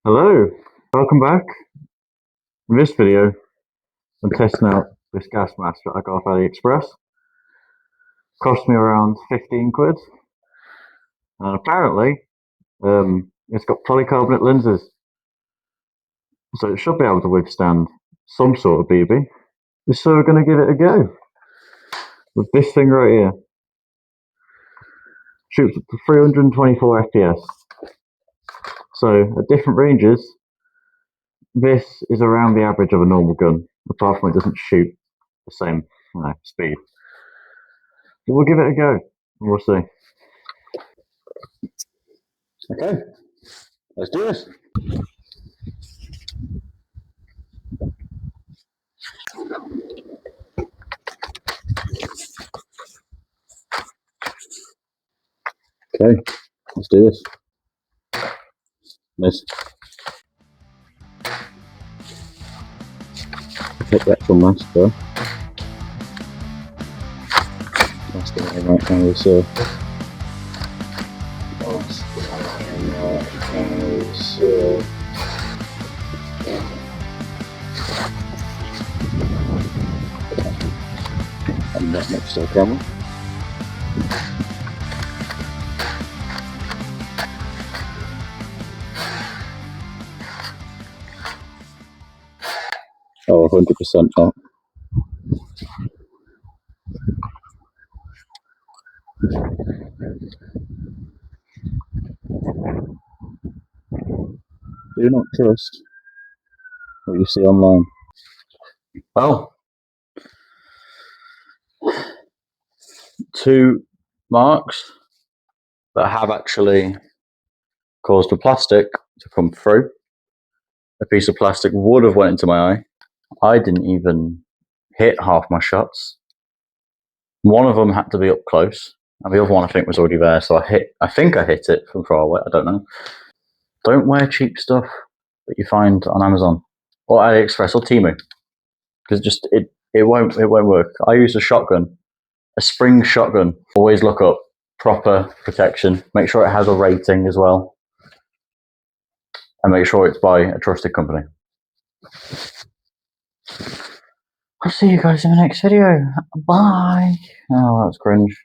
Hello, welcome back. In this video, I'm testing out this gas mask that I got off AliExpress. Cost me around 15 quid. And apparently, it's got polycarbonate lenses. So it should be able to withstand some sort of BB. So we're going to give it a go. With this thing right here. Shoots up to 324 FPS. So at different ranges, this is around the average of a normal gun. Apart from it doesn't shoot the same speed. But we'll give it a go, and we'll see. Okay, let's do this. Okay, let's do this. Let's take the actual mask though. Mask it right now so. And that next to the camera. Oh, 100% not. Do not trust what you see online. Oh, two marks that have actually caused the plastic to come through. A piece of plastic would have went into my eye. I didn't even hit half my shots. One of them had to be up close, and the other one I think was already there, so I think I hit it from far away, I don't know. Don't wear cheap stuff that you find on Amazon or AliExpress or Temu, because it won't work. I use a shotgun, a spring shotgun. Always look up proper protection. Make sure it has a rating as well, and make sure it's by a trusted company. I'll see you guys in the next video. Bye. Oh, that's cringe.